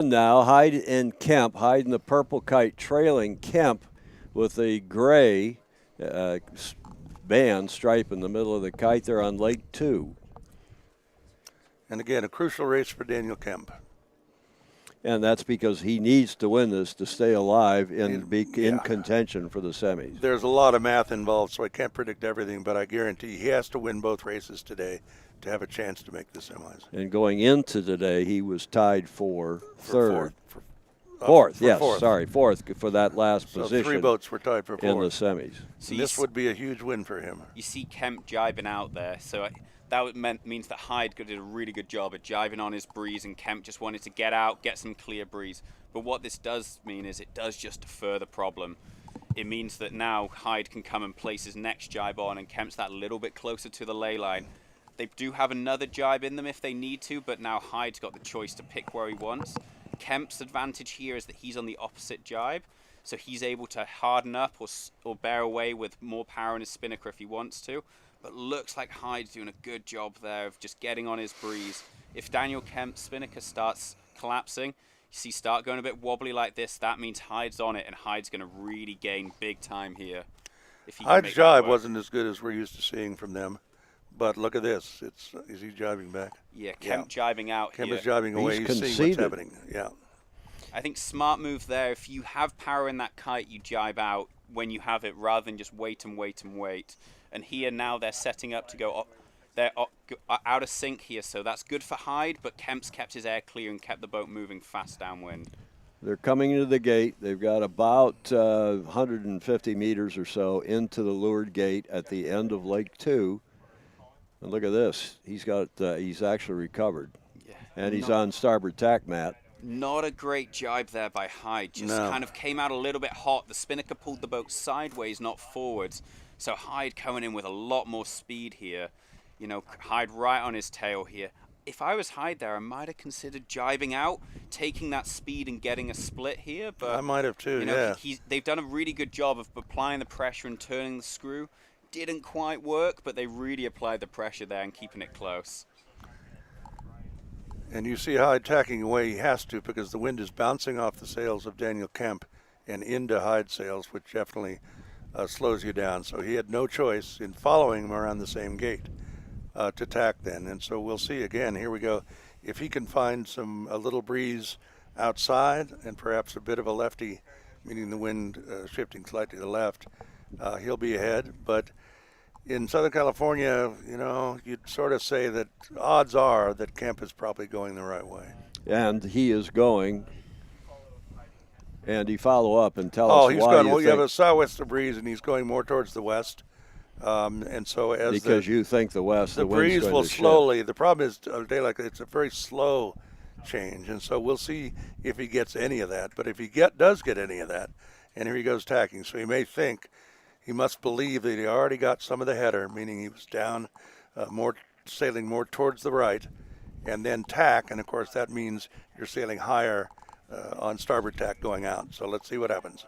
Now Hyde and Kemp. Hyde in the purple kite trailing Kemp with a gray band stripe in the middle of the kite. They're on Lake 2. And again, a crucial race for Daniel Kemp. And that's because he needs to win this to stay alive and be in contention for the semis. There's a lot of math involved, so I can't predict everything, but I guarantee he has to win both races today to have a chance to make the semis. And going into today, he was tied for third. Fourth For that last so position. 3 boats were tied for fourth. In the semis. So this would be a huge win for him. You see Kemp jibing out there, so that means that Hyde did a really good job at jibing on his breeze, and Kemp just wanted to get out, get some clear breeze. But what this does mean is it does just defer the problem. It means that now Hyde can come and place his next jibe on, and Kemp's that little bit closer to the ley line. They do have another jibe in them if they need to, but now Hyde's got the choice to pick where he wants. Kemp's advantage here is that he's on the opposite jibe, so he's able to harden up or bear away with more power in his spinnaker if he wants to. But looks like Hyde's doing a good job there of just getting on his breeze. If Daniel Kemp's spinnaker starts collapsing, you see start going a bit wobbly like this, that means Hyde's on it, and Hyde's going to really gain big time here. Hyde's jibe wasn't as good as we're used to seeing from them. But look at this. Is he jibing back? Yeah, Kemp jibing out Kemp here. is jibing away. He's seeing what's happening. Yeah. I think smart move there. If you have power in that kite, you jibe out when you have it rather than just wait and wait and wait. And here now they're setting up to go up. They're out of sync here, so that's good for Hyde, but Kemp's kept his air clear and kept the boat moving fast downwind. They're coming into the gate. They've got about 150 meters or so into the leeward gate at the end of Lake 2. And look at this. He's actually recovered. Yeah. And he's on starboard tack, Matt. Not a great jibe there by Hyde. Just kind of came out a little bit hot. The spinnaker pulled the boat sideways, not forwards. So Hyde coming in with a lot more speed here. You know, Hyde right on his tail here. If I was Hyde there, I might have considered jibing out, taking that speed and getting a split here. But I might have too, you know, they've done a really good job of applying the pressure and turning the screw. Didn't quite work, but they really applied the pressure there and keeping it close. And you see Hyde tacking away. He has to, because the wind is bouncing off the sails of Daniel Kemp and into Hyde's sails, which definitely slows you down. So he had no choice in following him around the same gate to tack then. And so we'll see again. Here we go. If he can find a little breeze outside and perhaps a bit of a lefty, meaning the wind shifting slightly to the left, he'll be ahead. But in Southern California, you know, you'd sort of say that odds are that Kemp is probably going the right way. And he is going. Andy, follow up and tell us why he's going. Well, you have a southwester breeze, and he's going more towards the west. And so because you think the west, the breeze will slowly. Shift. The problem is a day like it's a very slow change, and so we'll see if he gets any of that. But if he does get any of that, and here he goes tacking, so he may think. He must believe that he already got some of the header, meaning he was down, sailing more towards the right, and then tack. And, of course, that means you're sailing higher on starboard tack going out. So let's see what happens.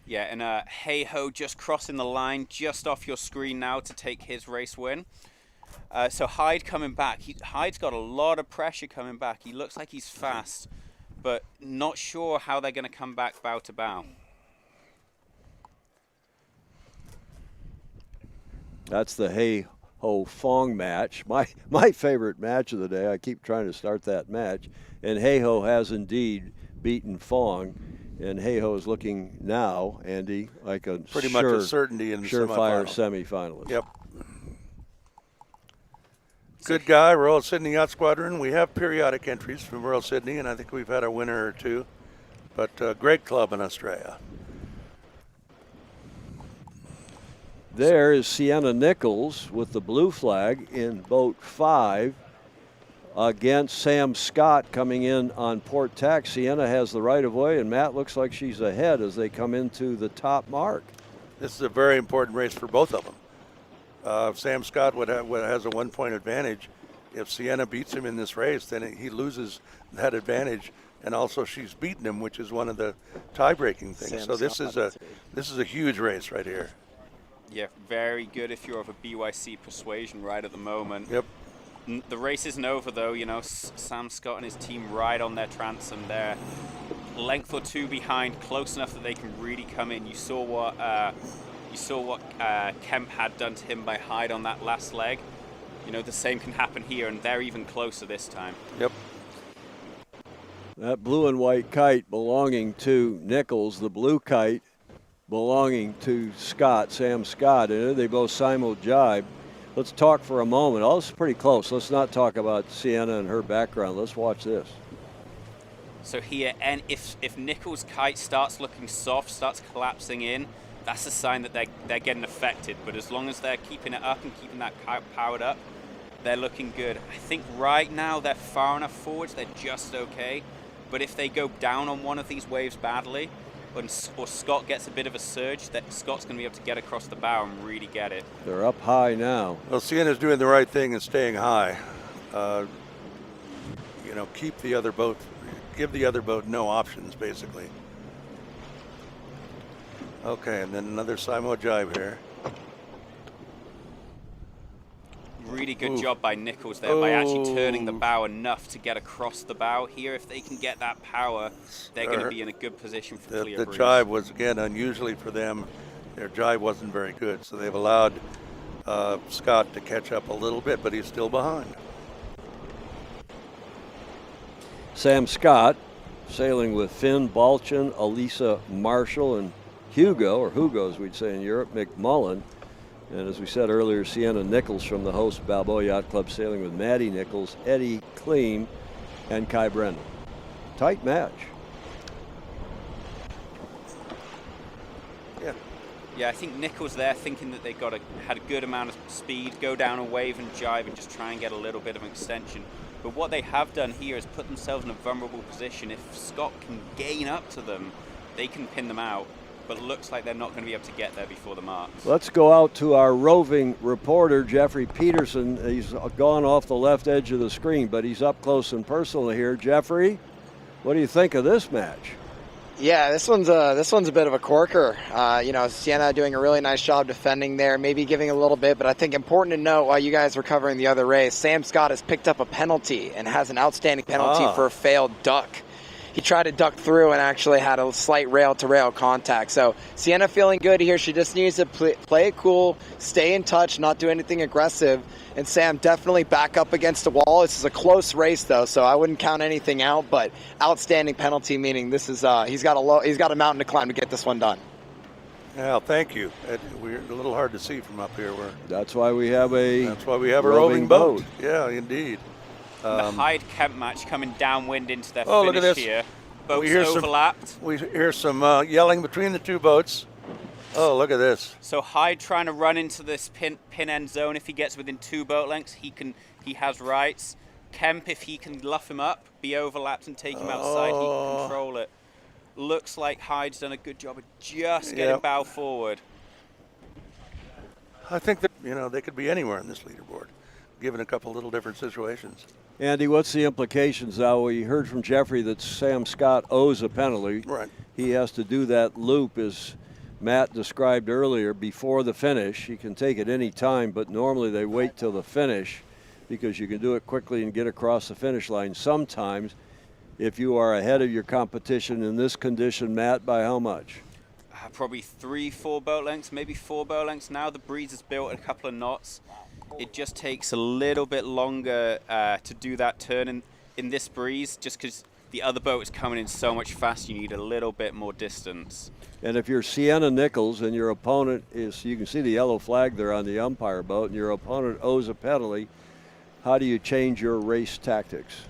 Yeah, and Hey-Ho just crossing the line just off your screen now to take his race win. So Hyde coming back. Hyde's got a lot of pressure coming back. He looks like he's fast, but not sure how they're going to come back bow to bow. That's the Hey-Ho-Fong match. My favorite match of the day. I keep trying to start that match. And Hey-Ho has indeed beaten Fong. And Hey-Ho is looking now, Andy, like a pretty much a certainty in the surefire semifinalist. Yep. Good guy, Royal Sydney Yacht Squadron. We have periodic entries from Royal Sydney, and I think we've had a winner or two. But great club in Australia. There is Sienna Nichols with the blue flag in boat 5 against Sam Scott coming in on port tack. Sienna has the right of way, and Matt looks like she's ahead as they come into the top mark. This is a very important race for both of them. Sam Scott has a 1-point advantage. If Sienna beats him in this race, then he loses that advantage. And also she's beaten him, which is one of the tie-breaking things. So this is a huge race right here. Yeah, very good if you're of a BYC persuasion right at the moment. Yep. The race isn't over though. You know, Sam Scott and his team ride on their transom. They're length or two behind, close enough that they can really come in. You saw what Kemp had done to him by Hyde on that last leg. You know, the same can happen here, and they're even closer this time. Yep. That blue and white kite belonging to Nichols, the blue kite belonging to Scott, Sam Scott. And they both simul-jibe. Let's talk for a moment. All this is pretty close. Let's not talk about Sienna and her background. Let's watch this. So here, and if Nichols' kite starts looking soft, starts collapsing in, that's a sign that they're getting affected. But as long as they're keeping it up and keeping that kite powered up, they're looking good. I think right now they're far enough forwards, they're just okay. But if they go down on one of these waves badly, or Scott gets a bit of a surge, that Scott's going to be able to get across the bow and really get it. They're up high now. Well, Sienna's doing the right thing and staying high. You know, keep the other boat, give the other boat no options, basically. Okay, and then another simul-jibe here. Really good job by Nichols there by actually turning the bow enough to get across the bow. Here, if they can get that power, they're going to be in a good position for clear breeze. The jibe was, again, unusually for them. Their jibe wasn't very good, so they've allowed Scott to catch up a little bit, but he's still behind. Sam Scott sailing with Finn Balchin, Elisa Marshall, and Hugo as we'd say in Europe, McMullen. And as we said earlier, Sienna Nichols from the host Balboa Yacht Club sailing with Maddie Nichols, Eddie Kleem, and Kai Brennan. Tight match. Yeah, I think Nichols there thinking that they had a good amount of speed, go down a wave and jibe and just try and get a little bit of an extension. But what they have done here is put themselves in a vulnerable position. If Scott can gain up to them, they can pin them out. But it looks like they're not going to be able to get there before the marks. Let's go out to our roving reporter, Jeffrey Peterson. He's gone off the left edge of the screen, but he's up close and personal here. Jeffrey, what do you think of this match? Yeah, this one's a bit of a corker. You know, Sienna doing a really nice job defending there, maybe giving a little bit, but I think important to note while you guys were covering the other race, Sam Scott has picked up a penalty and has an outstanding penalty for a failed duck. He tried to duck through and actually had a slight rail-to-rail contact. So Sienna feeling good here. She just needs to play it cool, stay in touch, not do anything aggressive. And Sam definitely back up against the wall. This is a close race, though, so I wouldn't count anything out. But outstanding penalty, meaning this is he's got a mountain to climb to get this one done. Yeah, thank you. We're a little hard to see from up here. That's why we have a roving boat. Yeah, indeed. The Hyde-Kemp match coming downwind into their look at finish this. here. Boats overlapped. We hear some yelling between the two boats. Oh, look at this. So Hyde trying to run into this pin end zone. If he gets within 2 boat lengths, he has rights. Kemp, if he can luff him up, be overlapped and take him outside, he can control it. Looks like Hyde's done a good job of just getting bow forward. I think that, they could be anywhere on this leaderboard, given a couple little different situations. Andy, what's the implications now? We heard from Jeffrey that Sam Scott owes a penalty. Right. He has to do that loop, as Matt described earlier, before the finish. He can take it any time, but normally they wait till the finish because you can do it quickly and get across the finish line. Sometimes, if you are ahead of your competition in this condition, Matt, by how much? Probably 3-4 boat lengths, maybe 4 boat lengths. Now the breeze is built at a couple of knots. It just takes a little bit longer to do that turn in this breeze, just because the other boat is coming in so much faster. You need a little bit more distance. And if you're Sienna Nichols and your opponent is, you can see the yellow flag there on the umpire boat, and your opponent owes a penalty, how do you change your race tactics?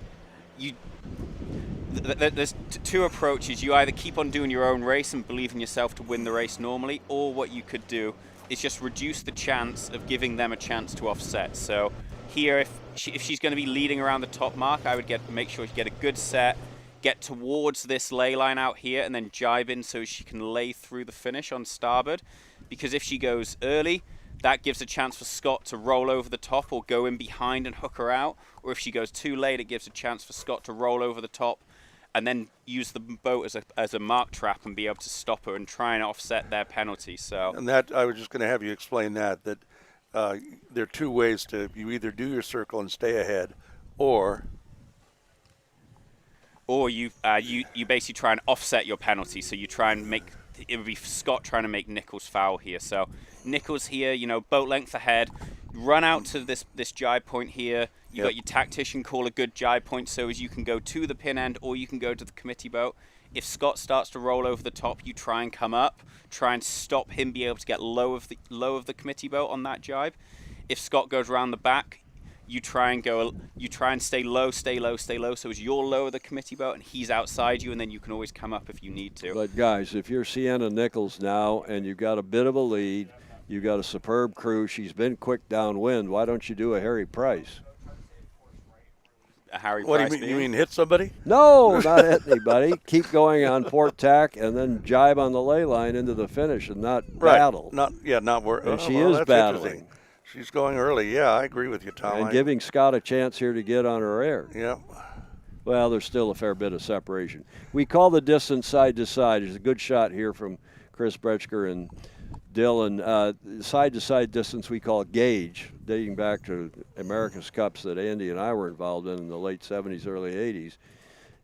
There's 2 approaches. You either keep on doing your own race and believe in yourself to win the race normally, or what you could do is just reduce the chance of giving them a chance to offset. So here, if she's going to be leading around the top mark, I would make sure you get a good set, get towards this lay line out here, and then jibe in so she can lay through the finish on starboard. Because if she goes early, that gives a chance for Scott to roll over the top or go in behind and hook her out. Or if she goes too late, it gives a chance for Scott to roll over the top and then use the boat as a mark trap and be able to stop her and try and offset their penalty. So, and that, I was just going to have you explain that there are two ways to, you either do your circle and stay ahead, or you basically try and offset your penalty. So you try and make, it would be Scott trying to make Nichols foul here. So Nichols here, you know, boat length ahead, run out to this jibe point here. You got your tactician call a good jibe point, so as you can go to the pin end or you can go to the committee boat. If Scott starts to roll over the top, you try and come up, try and stop him be able to get low of the committee boat on that jibe. If Scott goes around the back, you try and stay low. So as you're low of the committee boat and he's outside you, and then you can always come up if you need to. But guys, if you're Sienna Nichols now and you've got a bit of a lead, you've got a superb crew, she's been quick downwind, why don't you do a Harry Price? A Harry what Price do you mean? being- You mean hit somebody? No, not hit anybody. Keep going on port tack and then jibe on the ley line into the finish and not battle. Not work. And she is battling. She's going early. Yeah, I agree with you, Tom. And giving Scott a chance here to get on her air. Yeah. Well, there's still a fair bit of separation. We call the distance side to side. There's a good shot here from Chris Bretschker and Dylan. Side to side distance we call gauge, dating back to America's Cups that Andy and I were involved in the late 70s, early 80s.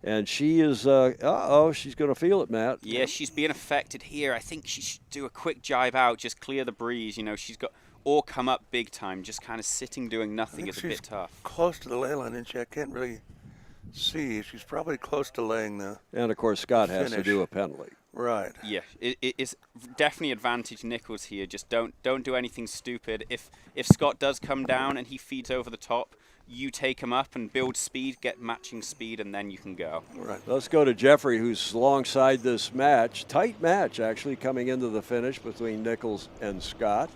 And she is, she's going to feel it, Matt. Yeah, she's being affected here. I think she should do a quick jibe out, just clear the breeze. You know, she's got, or come up big time. Just kind of sitting doing nothing is a bit tough. Close to the ley line, isn't she? I can't really see. She's probably close to laying the And, of course, Scott has to finish. do a penalty. Right. Yeah, it's definitely advantage Nichols here. Just don't do anything stupid. If Scott does come down and he feeds over the top, you take him up and build speed, get matching speed, and then you can go. Right. Let's go to Jeffrey, who's alongside this match. Tight match, actually, coming into the finish between Nichols and Scott.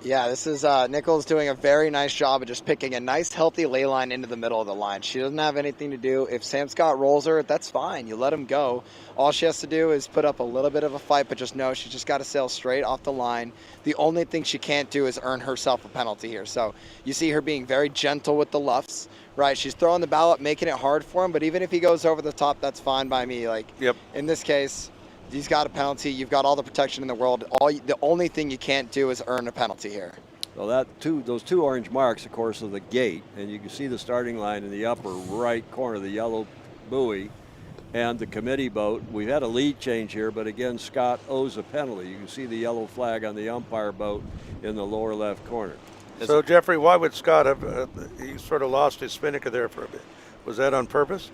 Yeah, this is Nichols doing a very nice job of just picking a nice, healthy ley line into the middle of the line. She doesn't have anything to do. If Sam Scott rolls her, that's fine. You let him go. All she has to do is put up a little bit of a fight, but just know she's just got to sail straight off the line. The only thing she can't do is earn herself a penalty here. So you see her being very gentle with the luffs, right? She's throwing the ball up, making it hard for him, but even if he goes over the top, that's fine by me. Like, in this case, he's got a penalty. You've got all the protection in the world. The only thing you can't do is earn a penalty here. Well, those two orange marks, of course, are the gate, and you can see the starting line in the upper right corner, the yellow buoy, and the committee boat. We've had a lead change here, but again, Scott owes a penalty. You can see the yellow flag on the umpire boat in the lower left corner. So, Jeffrey, why would Scott have, he sort of lost his spinnaker there for a bit. Was that on purpose?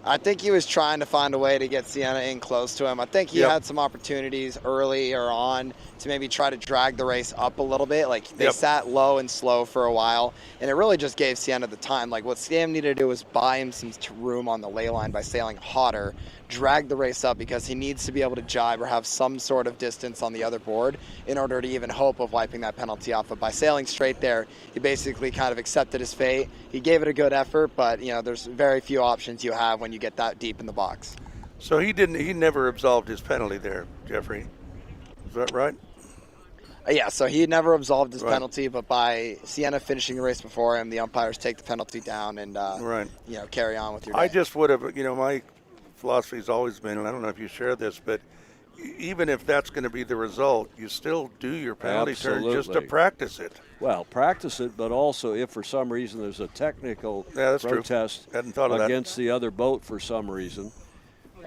I think he was trying to find a way to get Sienna in close to him. I think he had some opportunities earlier on to maybe try to drag the race up a little bit. Like, they sat low and slow for a while, and it really just gave Sienna the time. Like, what Sam needed to do was buy him some room on the ley line by sailing hotter, drag the race up, because he needs to be able to jibe or have some sort of distance on the other board in order to even hope of wiping that penalty off. But by sailing straight there, he basically kind of accepted his fate. He gave it a good effort, but, you know, there's very few options you have when you get that deep in the box. So he never absolved his penalty there, Jeffrey. Is that right? Yeah, so he never absolved his penalty, but by Sienna finishing the race before him, the umpires take the penalty down and carry on with your day. I just would have, my philosophy has always been, and I don't know if you share this, but even if that's going to be the result, you still do your penalty turn just to practice it. Well, practice it, but also if for some reason there's a technical protest against the other boat for some reason,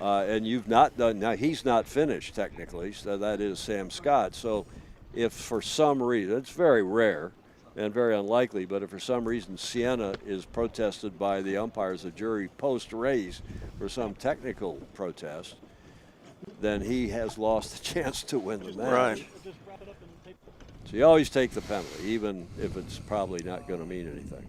and you've not done, now he's not finished technically, so that is Sam Scott. So if for some reason, it's very rare and very unlikely, but if for some reason Sienna is protested by the umpires, the jury post-race for some technical protest, then he has lost the chance to win the match. Right. So you always take the penalty, even if it's probably not going to mean anything.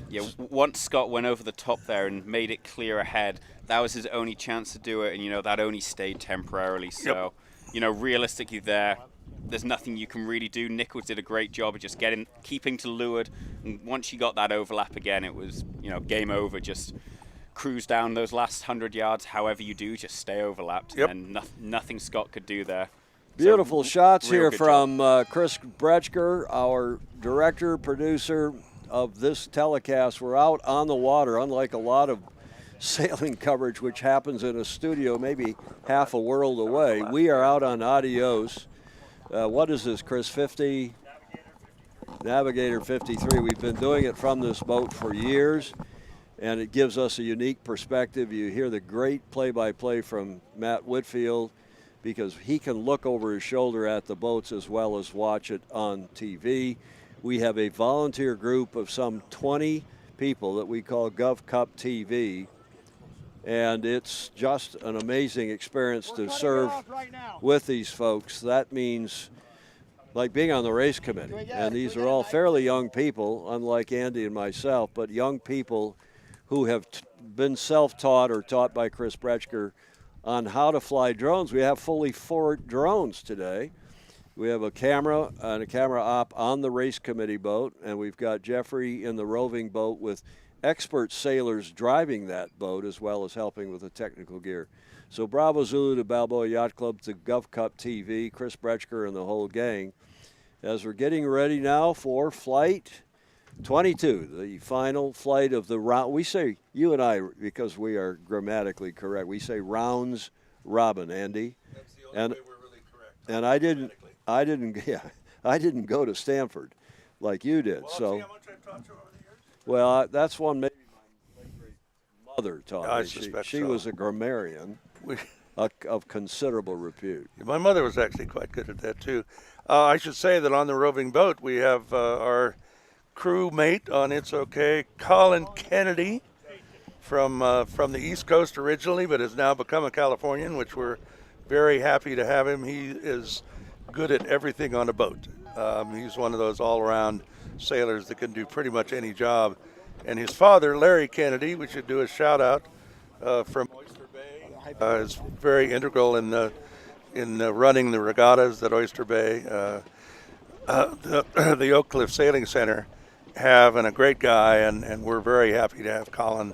Yeah, once Scott went over the top there and made it clear ahead, that was his only chance to do it, and, that only stayed temporarily. So, realistically there's nothing you can really do. Nichols did a great job of just keeping to leeward, and once you got that overlap again, it was, game over. Just cruise down those last 100 yards, however you do, just stay overlapped, and nothing Scott could do there. Beautiful shots here from job. Chris Bretschker, our director, producer of this telecast. We're out on the water, unlike a lot of sailing coverage, which happens in a studio maybe half a world away. We are out on Adios. What is this, Chris? 50? Navigator 53. We've been doing it from this boat for years, and it gives us a unique perspective. You hear the great play-by-play from Matt Whitfield, because he can look over his shoulder at the boats as well as watch it on TV. We have a volunteer group of some 20 people that we call Gov Cup TV, and it's just an amazing experience to serve with these folks. That means like being on the race committee, and these are all fairly young people, unlike Andy and myself, but young people who have been self-taught or taught by Chris Bretschker on how to fly drones. We have fully 4 drones today. We have a camera and a camera op on the race committee boat, and we've got Jeffrey in the roving boat with expert sailors driving that boat as well as helping with the technical gear. So Bravo Zulu to Balboa Yacht Club to Gov Cup TV, Chris Bretschker and the whole gang, as we're getting ready now for flight 22, the final flight of the round. We say, you and I, because we are grammatically correct, we say rounds robin, Andy. That's the only way we're really correct. And I didn't go to Stanford like you did. Well, so see how much I've taught you over the years? well, that's one maybe my late great mother taught I me. suspect She so. was a grammarian of considerable repute. My mother was actually quite good at that too. I should say that on the roving boat we have our crew mate on It's Okay, Colin Kennedy, from the East Coast originally, but has now become a Californian, which we're very happy to have him. He is good at everything on a boat. He's one of those all-around sailors that can do pretty much any job. And his father, Larry Kennedy, we should do a shout-out from Oyster Bay, is very integral in running the regattas that Oyster Bay, the Oak Cliff Sailing Center have, and a great guy, and we're very happy to have Colin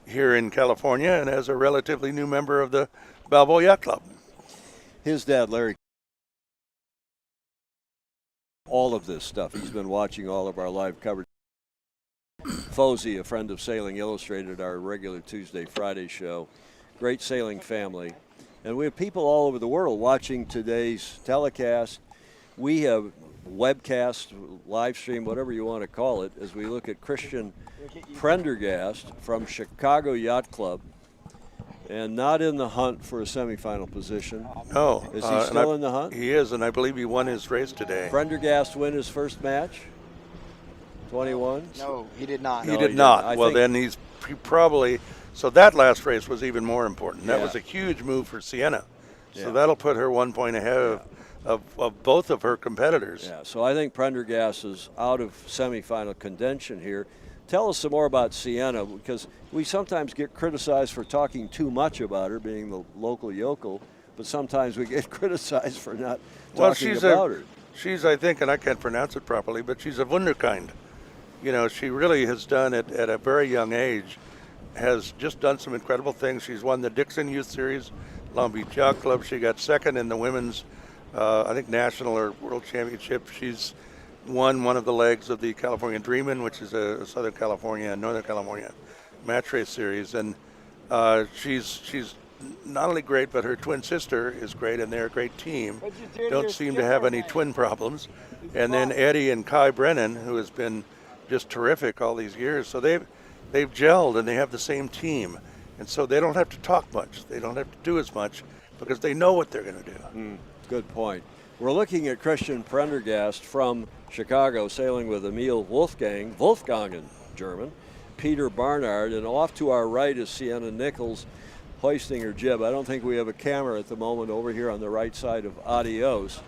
here in California and as a relatively new member of the Balboa Yacht Club. His dad, Larry, all of this stuff. He's been watching all of our live coverage. Fosey, a friend of Sailing Illustrated, our regular Tuesday, Friday show. Great sailing family. And we have people all over the world watching today's telecast. We have webcast, live stream, whatever you want to call it, as we look at Christian Prendergast from Chicago Yacht Club, and not in the hunt for a semifinal position. No. Is he still in the hunt? He is, and I believe he won his race today. Prendergast win his first match? 21? No, he did not. He did not. I Well, think- then he probably, so that last race was even more important. That Yeah. was a huge move for Sienna. So Yeah. that'll put her 1 point ahead of both of her competitors. Yeah, so I think Prendergast is out of semifinal contention here. Tell us some more about Sienna, because we sometimes get criticized for talking too much about her, being the local yokel, but sometimes we get criticized for not talking about her. She's, I think, and I can't pronounce it properly, but she's a wunderkind. You know, she really has done it at a very young age, has just done some incredible things. She's won the Dixon Youth Series, Long Beach Yacht Club. She got second in the women's, I think, national or world championship. She's won one of the legs of the California Dreamin', which is a Southern California and Northern California match race series. And she's not only great, but her twin sister is great, and they're a great team. Don't seem to have any twin problems. And then Eddie and Kai Brennan, who has been just terrific all these years. So they've gelled, and they have the same team. And so they don't have to talk much. They don't have to do as much because they know what they're going to do. Good point. We're looking at Christian Prendergast from Chicago, sailing with Emil Wolfgangen, German, Peter Barnard, and off to our right is Sienna Nichols hoisting her jib. I don't think we have a camera at the moment over here on the right side of Adios,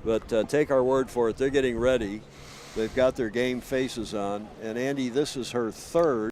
but take our word for it, they're getting ready. They've got their game faces on, and Andy, this is her third